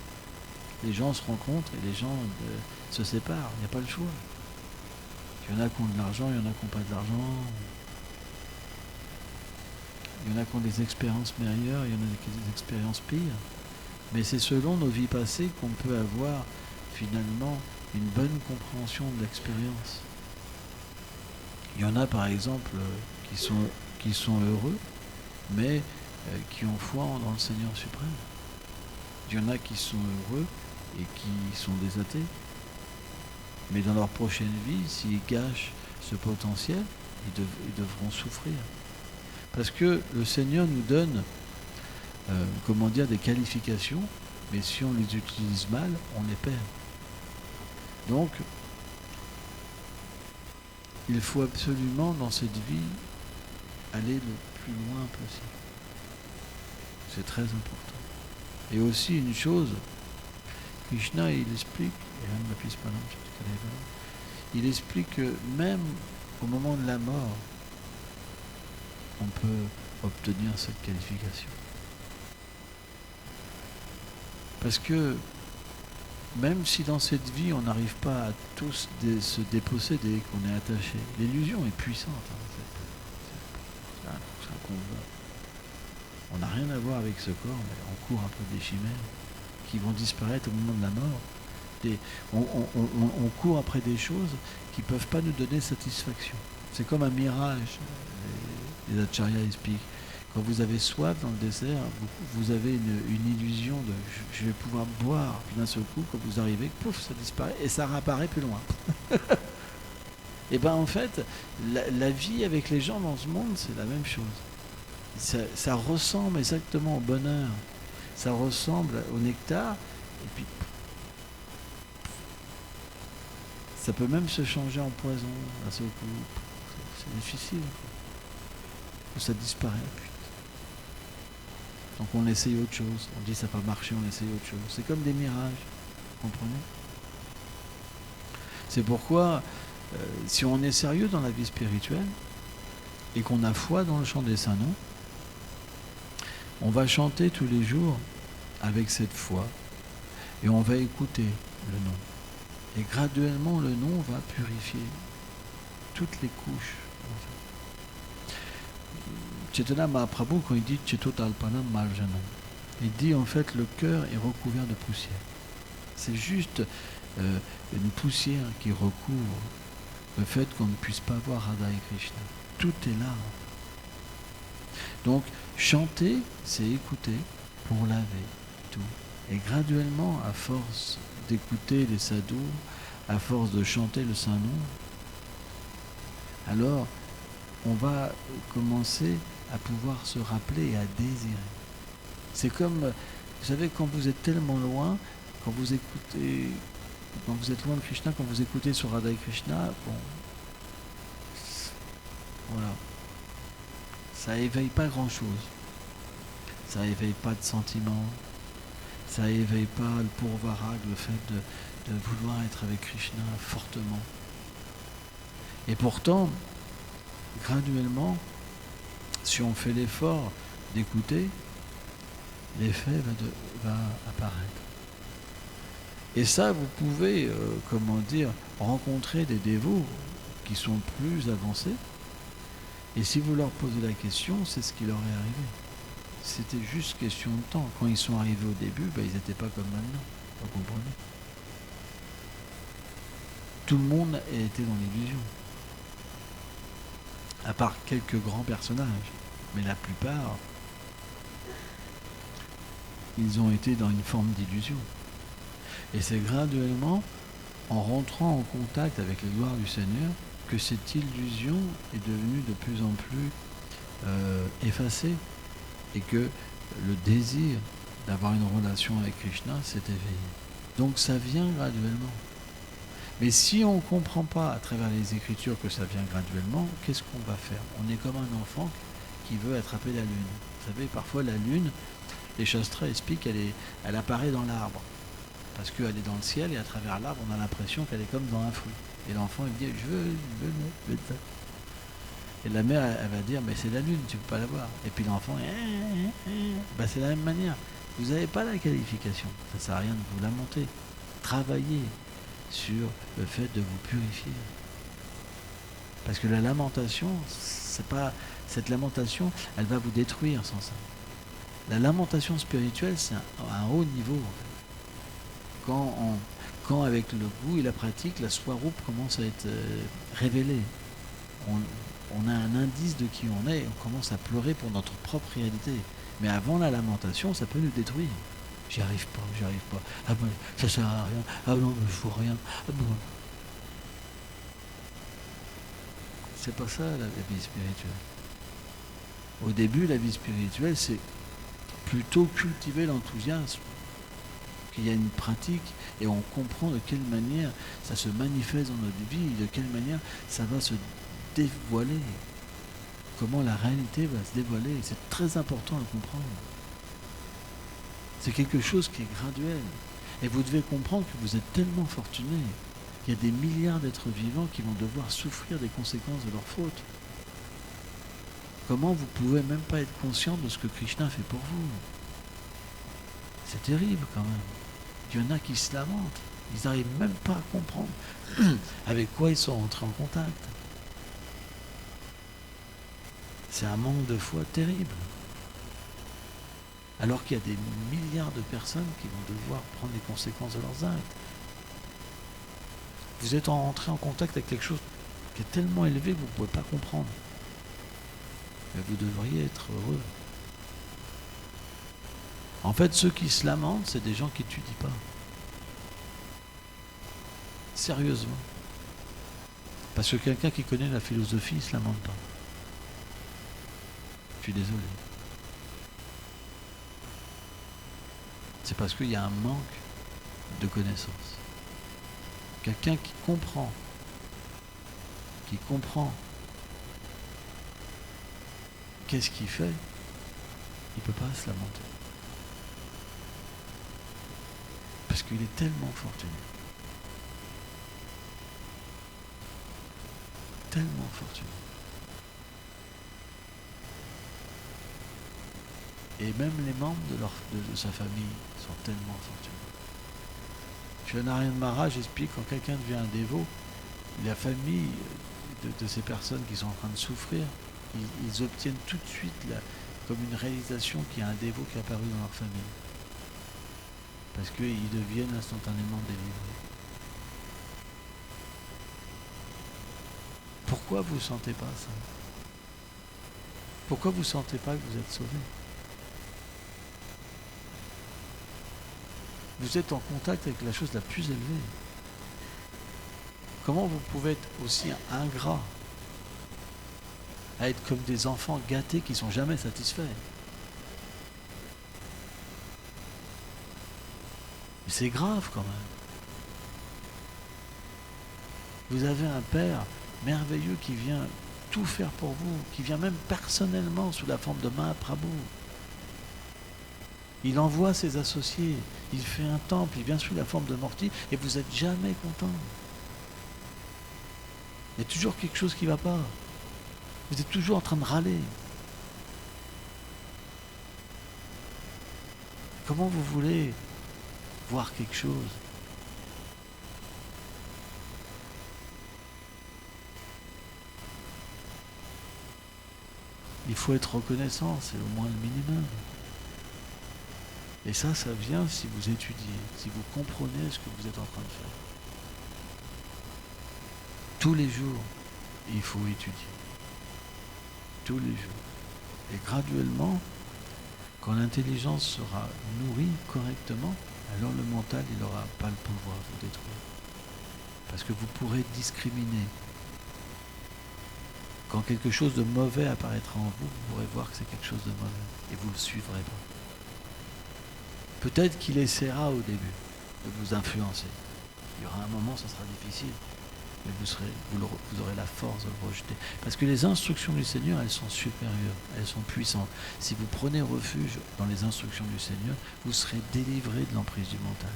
Speaker 1: les gens se rencontrent et les gens se séparent. Il n'y a pas le choix. Il y en a qui ont de l'argent, il y en a qui n'ont pas de l'argent. Il y en a qui ont des expériences meilleures, il y en a qui ont des expériences pires. Mais c'est selon nos vies passées qu'on peut avoir finalement une bonne compréhension de l'expérience. Il y en a par exemple qui sont heureux, mais qui ont foi dans le Seigneur suprême. Il y en a qui sont heureux et qui sont des athées. Mais dans leur prochaine vie, s'ils gâchent ce potentiel, ils devront souffrir. Parce que le Seigneur nous donne, des qualifications, mais si on les utilise mal, on les perd. Donc, il faut absolument, dans cette vie, aller le plus loin possible. C'est très important. Et aussi une chose, Krishna, il explique que même au moment de la mort, on peut obtenir cette qualification. Parce que même si dans cette vie, on n'arrive pas à tous se déposséder, qu'on est attaché, l'illusion est puissante. C'est un combat. On n'a rien à voir avec ce corps, mais on court un peu des chimères qui vont disparaître au moment de la mort. On court après des choses qui ne peuvent pas nous donner satisfaction. C'est comme un mirage. Les acharyas expliquent. Quand vous avez soif dans le désert, vous avez une illusion de je vais pouvoir boire, puis d'un seul coup, quand vous arrivez, pouf, ça disparaît et ça réapparaît plus loin. Et bien en fait, la vie avec les gens dans ce monde, c'est la même chose. Ça ressemble exactement au bonheur. Ça ressemble au nectar, et puis ça peut même se changer en poison d'un seul coup. C'est difficile. Ça disparaît. Puis. Donc on essaye autre chose. On dit ça n'a pas marché, on essaye autre chose. C'est comme des mirages. Vous comprenez ? C'est pourquoi, si on est sérieux dans la vie spirituelle et qu'on a foi dans le chant des saints noms, on va chanter tous les jours avec cette foi et on va écouter le nom. Et graduellement, le nom va purifier toutes les couches. Chaitanya Mahaprabhu, quand il dit Chetotalpanam Marjanam, il dit en fait le cœur est recouvert de poussière. C'est juste une poussière qui recouvre le fait qu'on ne puisse pas voir Radha et Krishna. Tout est là. Donc, chanter, c'est écouter pour laver tout. Et graduellement, à force d'écouter les sadhus, à force de chanter le saint nom, alors on va commencer à pouvoir se rappeler et à désirer. C'est comme, vous savez, quand vous êtes tellement loin, quand vous écoutez, quand vous êtes loin de Krishna, quand vous écoutez sur Radha et Krishna, bon, voilà, ça éveille pas grand-chose. Ça éveille pas de sentiments, ça éveille pas le pourvarag, le fait de vouloir être avec Krishna fortement. Et pourtant, graduellement, si on fait l'effort d'écouter, l'effet va apparaître. Et ça, vous pouvez, rencontrer des dévots qui sont plus avancés. Et si vous leur posez la question, c'est ce qui leur est arrivé. C'était juste question de temps. Quand ils sont arrivés au début, ils n'étaient pas comme maintenant. Vous comprenez ? Tout le monde était dans l'illusion. À part quelques grands personnages. Mais la plupart, ils ont été dans une forme d'illusion. Et c'est graduellement, en rentrant en contact avec les gloires du Seigneur, que cette illusion est devenue de plus en plus effacée. Et que le désir d'avoir une relation avec Krishna s'est éveillé. Donc ça vient graduellement. Mais si on ne comprend pas à travers les Écritures que ça vient graduellement, qu'est-ce qu'on va faire ? On est comme un enfant qui veut attraper la lune. Vous savez, parfois la lune, les Shastras expliquent qu'elle apparaît dans l'arbre. Parce qu'elle est dans le ciel et à travers l'arbre, on a l'impression qu'elle est comme dans un fruit. Et l'enfant, il dit, je veux ça. Et la mère, elle va dire, mais c'est la lune, tu ne peux pas la voir. Et puis l'enfant, c'est de la même manière. Vous n'avez pas la qualification. Ça ne sert à rien de vous lamenter. Travaillez sur le fait de vous purifier. Parce que la lamentation, c'est pas, cette lamentation, elle va vous détruire sans ça. La lamentation spirituelle, c'est un haut niveau. En fait. Quand avec le goût et la pratique, la swarup commence à être révélée. On a un indice de qui on est et on commence à pleurer pour notre propre réalité. Mais avant la lamentation, ça peut nous détruire. J'y arrive pas. Ah ben, ça sert à rien. Ah non, il faut rien. Ah bon. C'est pas ça la vie spirituelle. Au début, la vie spirituelle, c'est plutôt cultiver l'enthousiasme. Qu'il y a une pratique et on comprend de quelle manière ça se manifeste dans notre vie, de quelle manière ça va se dévoiler. Comment la réalité va se dévoiler. C'est très important à comprendre. C'est quelque chose qui est graduel. Et vous devez comprendre que vous êtes tellement fortuné. Il y a des milliards d'êtres vivants qui vont devoir souffrir des conséquences de leurs fautes. Comment vous pouvez même pas être conscient de ce que Krishna fait pour vous? C'est terrible quand même. Il y en a qui se lamentent. Ils n'arrivent même pas à comprendre avec quoi ils sont entrés en contact. C'est un manque de foi terrible. Alors qu'il y a des milliards de personnes qui vont devoir prendre les conséquences de leurs actes. Vous êtes entré en contact avec quelque chose qui est tellement élevé que vous ne pouvez pas comprendre. Mais vous devriez être heureux. En fait, ceux qui se lamentent, c'est des gens qui n'étudient pas. Sérieusement. Parce que quelqu'un qui connaît la philosophie, il ne se lamente pas. Je suis désolé. C'est parce qu'il y a un manque de connaissances. Quelqu'un qui comprend qu'est-ce qu'il fait, il ne peut pas se lamenter. Parce qu'il est tellement fortuné. Tellement fortuné. Et même les membres de sa famille sont tellement fortunés. Chez Narayana Maharaj explique quand quelqu'un devient un dévot, la famille de ces personnes qui sont en train de souffrir, ils obtiennent tout de suite comme une réalisation qu'il y a un dévot qui est apparu dans leur famille. Parce qu'ils deviennent instantanément délivrés. Pourquoi vous ne sentez pas ça? Pourquoi vous ne sentez pas que vous êtes sauvé? Vous êtes en contact avec la chose la plus élevée. Comment vous pouvez être aussi ingrat à être comme des enfants gâtés qui ne sont jamais satisfaits? Mais c'est grave quand même. Vous avez un père merveilleux qui vient tout faire pour vous, qui vient même personnellement sous la forme de Mahaprabhu. Il envoie ses associés, il fait un temple, il vient sous la forme de Morty, et vous n'êtes jamais content. Il y a toujours quelque chose qui ne va pas. Vous êtes toujours en train de râler. Comment vous voulez voir quelque chose? Il faut être reconnaissant, c'est au moins le minimum. Et ça vient si vous étudiez, si vous comprenez ce que vous êtes en train de faire. Tous les jours, il faut étudier. Tous les jours. Et graduellement, quand l'intelligence sera nourrie correctement, alors le mental, il n'aura pas le pouvoir de vous détruire. Parce que vous pourrez discriminer. Quand quelque chose de mauvais apparaîtra en vous, vous pourrez voir que c'est quelque chose de mauvais. Et vous ne le suivrez pas. Peut-être qu'il essaiera au début de vous influencer. Il y aura un moment, ça sera difficile. Mais vous aurez la force de le rejeter. Parce que les instructions du Seigneur, elles sont supérieures, elles sont puissantes. Si vous prenez refuge dans les instructions du Seigneur, vous serez délivré de l'emprise du mental.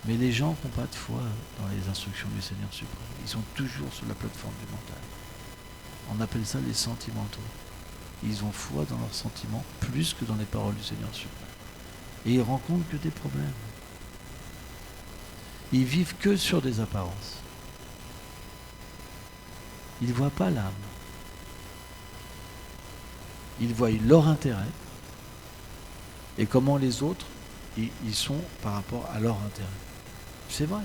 Speaker 1: Mais les gens qui n'ont pas de foi dans les instructions du Seigneur suprême, ils sont toujours sur la plateforme du mental. On appelle ça les sentimentaux. ils ont foi dans leurs sentiments plus que dans les paroles du Seigneur sur eux. Et ils rencontrent que des problèmes. Ils vivent que sur des apparences. Ils ne voient pas l'âme. Ils voient leur intérêt et comment les autres ils sont par rapport à leur intérêt. C'est vrai.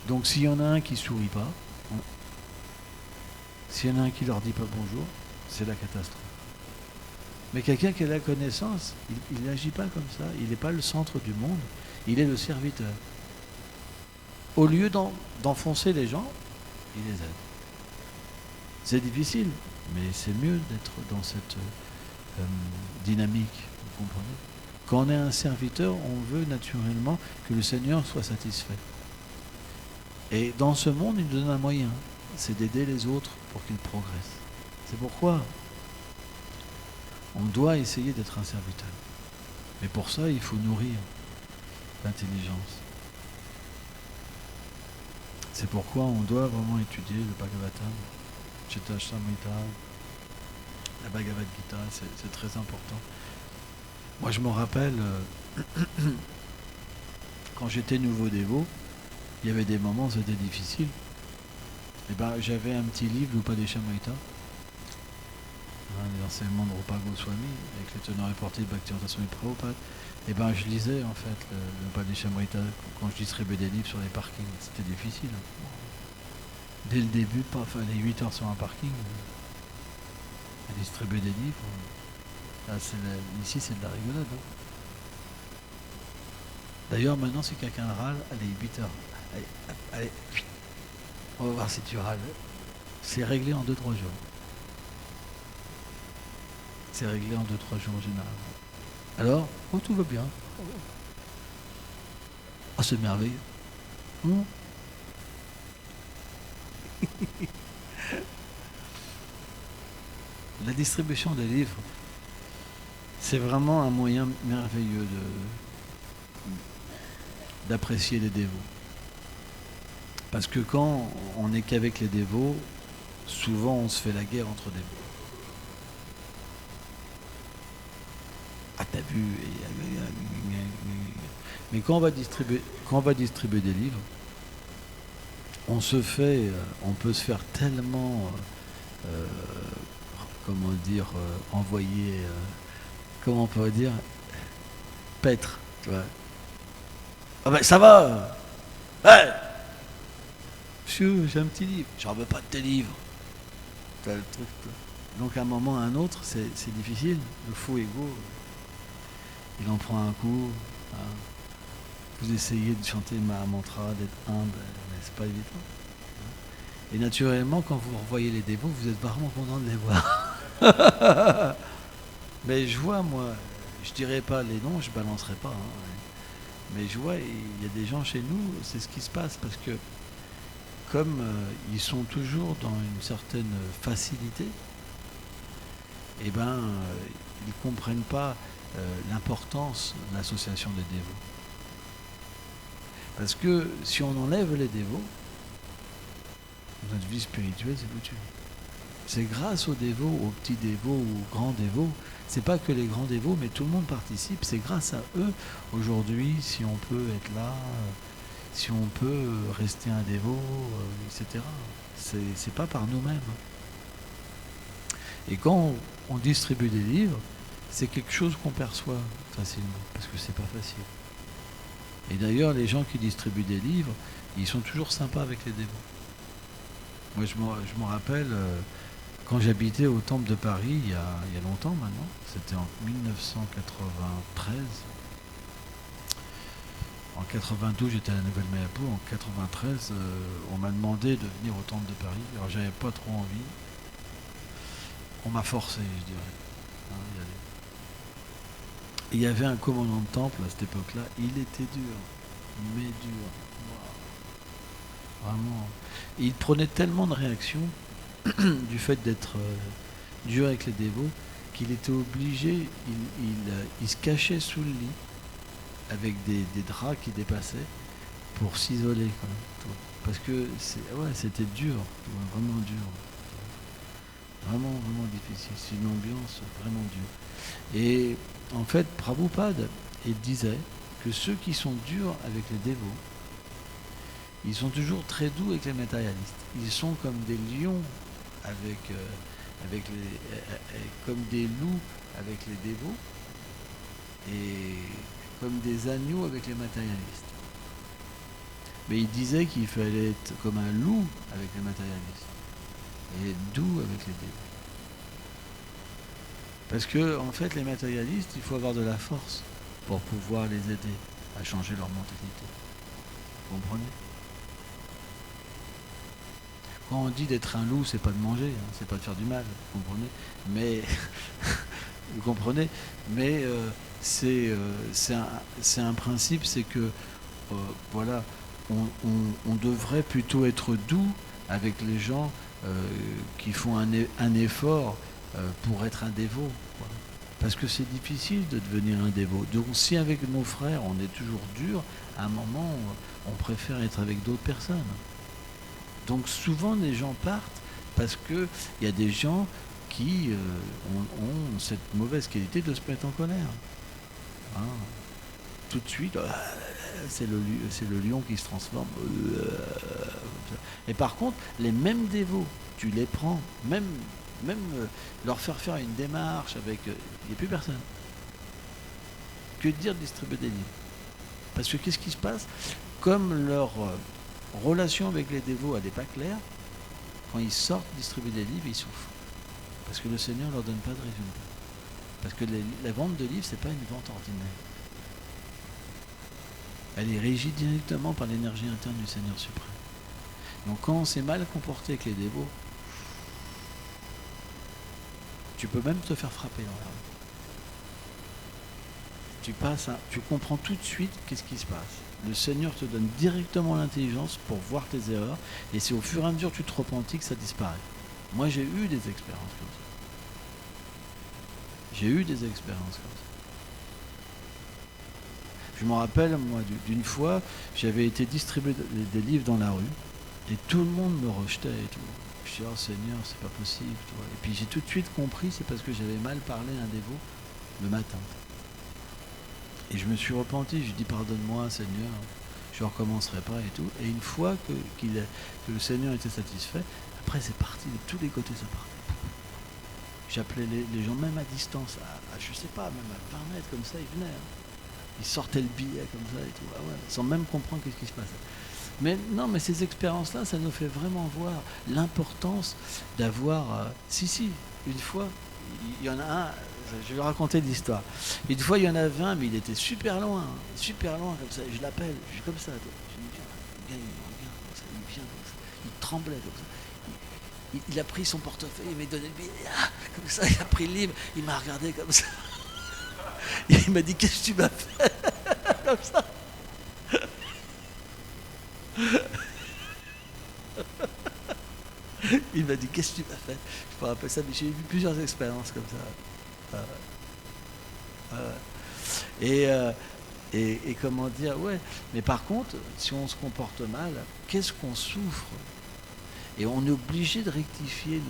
Speaker 1: Donc s'il y en a un qui ne sourit pas, s'il y en a un qui ne leur dit pas bonjour, c'est la catastrophe. Mais quelqu'un qui a la connaissance, il n'agit pas comme ça. Il n'est pas le centre du monde, il est le serviteur. Au lieu d'enfoncer les gens, il les aide. C'est difficile, mais c'est mieux d'être dans cette dynamique, vous comprenez ? Quand on est un serviteur, on veut naturellement que le Seigneur soit satisfait. Et dans ce monde, il nous donne un moyen, c'est d'aider les autres pour qu'ils progressent. C'est pourquoi on doit essayer d'être un serviteur. Mais pour ça, il faut nourrir l'intelligence. C'est pourquoi on doit vraiment étudier le Bhagavatam, Chitta-Samhita, la Bhagavad Gita, c'est très important. Moi, je me rappelle, quand j'étais nouveau dévot, il y avait des moments où c'était difficile. Et j'avais un petit livre, l'Upadeshamrita, les enseignements de Rupa Goswami, avec les teneurs et portées de Bhaktivedanta Swami Prabhupada. Et je lisais en fait l'Upadeshamrita quand je distribuais des livres sur les parkings. C'était difficile. Dès le début, pas fallait 8 heures sur un parking, à distribuer des livres. Là, ici, c'est de la rigolade. Hein. D'ailleurs, maintenant, si quelqu'un râle, allez, 8 heures. Allez, on va voir si tu râles. C'est réglé en 2-3 jours. C'est réglé en 2-3 jours en général. Alors, tout va bien. C'est merveilleux. La distribution des livres, c'est vraiment un moyen merveilleux d'apprécier les dévots. Parce que quand on n'est qu'avec les dévots, souvent on se fait la guerre entre dévots. Ah, t'as vu. Mais quand on va distribuer des livres, on peut se faire tellement, envoyer, comment on peut dire, paître, tu vois. Ah ben ça va. Ouais. J'ai un petit livre. J'en veux pas de tes livres. T'as le truc, toi. Donc à un moment à un autre, c'est difficile. Le faux ego, il en prend un coup. Hein. Vous essayez de chanter ma mantra, d'être humble, mais c'est pas évident. Et naturellement, quand vous revoyez les dévots, vous êtes vraiment content de les voir. Mais je vois, moi, je dirais pas les noms, je balancerai pas. Hein. Mais je vois, il y a des gens chez nous, c'est ce qui se passe, parce que comme ils sont toujours dans une certaine facilité, ils ne comprennent pas l'importance de l'association des dévots. Parce que si on enlève les dévots, notre vie spirituelle, c'est foutu. C'est grâce aux dévots, aux petits dévots, aux grands dévots. C'est pas que les grands dévots, mais tout le monde participe. C'est grâce à eux, aujourd'hui, si on peut être là, si on peut rester un dévot, etc. C'est pas par nous-mêmes. Et quand on distribue des livres, c'est quelque chose qu'on perçoit facilement, parce que c'est pas facile. Et d'ailleurs, les gens qui distribuent des livres, ils sont toujours sympas avec les dévots. Moi, je me rappelle, quand j'habitais au Temple de Paris, il y a longtemps maintenant, c'était en 1993. En 92, j'étais à la Nouvelle-Mayapur. En 93, on m'a demandé de venir au Temple de Paris. Alors, j'avais pas trop envie. On m'a forcé, je dirais. Hein, il y avait un commandant de temple à cette époque-là. Il était dur, mais dur. Wow. Vraiment. Et il prenait tellement de réactions du fait d'être dur avec les dévots qu'il était obligé, il se cachait sous le lit avec des draps qui dépassaient pour s'isoler quand même. Parce que c'était dur, vraiment dur. Vraiment, vraiment difficile. C'est une ambiance vraiment dure. Et en fait, Prabhupada, il disait que ceux qui sont durs avec les dévots, ils sont toujours très doux avec les matérialistes. Ils sont comme des lions comme des loups avec les dévots et comme des agneaux avec les matérialistes. Mais il disait qu'il fallait être comme un loup avec les matérialistes et être doux avec les dévots. Parce que, en fait, les matérialistes, il faut avoir de la force pour pouvoir les aider à changer leur mentalité. Vous comprenez ? Quand on dit d'être un loup, c'est pas de manger, hein, c'est pas de faire du mal, vous comprenez ? Mais vous comprenez ? Mais c'est un principe, c'est que voilà, on devrait plutôt être doux avec les gens qui font un effort pour être un dévot. Quoi. Parce que c'est difficile de devenir un dévot. Donc si avec nos frères on est toujours dur, à un moment on préfère être avec d'autres personnes. Donc souvent les gens partent parce qu'il y a des gens qui ont cette mauvaise qualité de se mettre en colère. Hein. Tout de suite, c'est le lion qui se transforme. Et par contre, les mêmes dévots, tu les prends, même leur faire une démarche avec... Il n'y a plus personne. Que dire de distribuer des livres ? Parce que qu'est-ce qui se passe ? Comme leur relation avec les dévots, elle n'est pas claire, quand ils sortent distribuer des livres, ils souffrent. Parce que le Seigneur ne leur donne pas de résultat. Parce que la vente de livres, ce n'est pas une vente ordinaire. Elle est régie directement par l'énergie interne du Seigneur suprême. Donc quand on s'est mal comporté avec les dévots, tu peux même te faire frapper dans la rue. Tu comprends tout de suite qu'est-ce qui se passe. Le Seigneur te donne directement l'intelligence pour voir tes erreurs, et c'est au fur et à mesure que tu te repentis que ça disparaît. Moi j'ai eu des expériences comme ça. Je me rappelle, moi, d'une fois, j'avais été distribuer des livres dans la rue, et tout le monde me rejetait et tout. Je dis, oh Seigneur, c'est pas possible. Toi. Et puis j'ai tout de suite compris, c'est parce que j'avais mal parlé à un dévot le matin. Et je me suis repenti, je lui ai dit, pardonne-moi Seigneur, je ne recommencerai pas et tout. Et une fois que le Seigneur était satisfait, après c'est parti, de tous les côtés ça partait. J'appelais les gens, même à distance, je sais pas, même à 20 mètres comme ça, ils venaient. Ils sortaient le billet comme ça et tout, sans même comprendre qu'est-ce qui se passait. Mais non, mais ces expériences-là, ça nous fait vraiment voir l'importance d'avoir... une fois, il y en a un, je vais raconter l'histoire. Une fois, il y en avait un, mais il était super loin comme ça. Et je l'appelle, je suis comme ça. Je me dis, viens comme ça, il vient comme ça. Il tremblait comme ça. Il a pris son portefeuille, il m'a donné le billet, comme ça, il a pris le livre, il m'a regardé comme ça. Et il m'a dit, qu'est-ce que tu m'as fait? Comme ça. Il m'a dit, qu'est-ce que tu m'as fait? Je me rappelle ça, mais j'ai eu plusieurs expériences comme ça. Et comment dire, ouais. Mais par contre, si on se comporte mal, qu'est-ce qu'on souffre? Et on est obligé de rectifier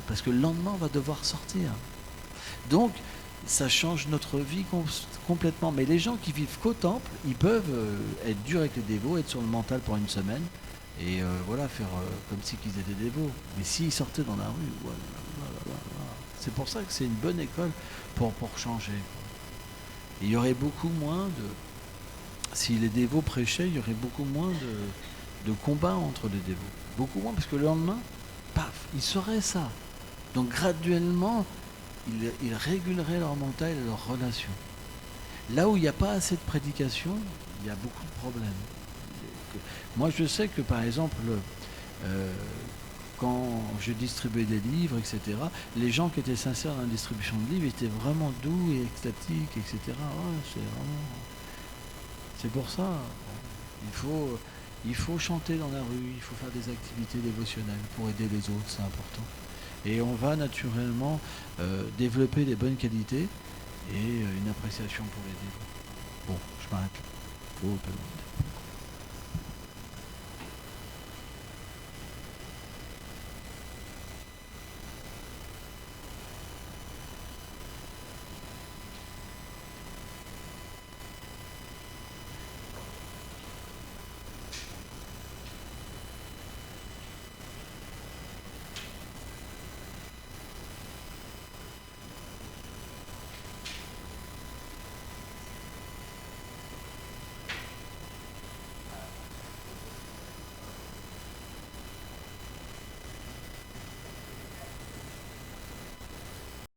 Speaker 1: parce que le lendemain, on va devoir sortir. Donc, ça change notre vie complètement. Mais les gens qui vivent qu'au temple, ils peuvent être durs avec les dévots, être sur le mental pour une semaine, et faire comme si qu'ils étaient dévots. Mais s'ils sortaient dans la rue, c'est pour ça que c'est une bonne école pour changer. Et il y aurait beaucoup moins si les dévots prêchaient, il y aurait beaucoup moins de combats entre les dévots. Beaucoup moins, parce que le lendemain, paf, ils sauraient ça. Donc graduellement, ils réguleraient leur mental et leurs relations. Là où il n'y a pas assez de prédication, il y a beaucoup de problèmes. Moi, je sais que, par exemple, quand je distribuais des livres, etc., les gens qui étaient sincères dans la distribution de livres étaient vraiment doux et extatiques, etc. Ouais, c'est pour ça. Il faut chanter dans la rue, il faut faire des activités dévotionnelles pour aider les autres, c'est important. Et on va naturellement développer des bonnes qualités et une appréciation pour les dévots. Bon, je m'arrête là.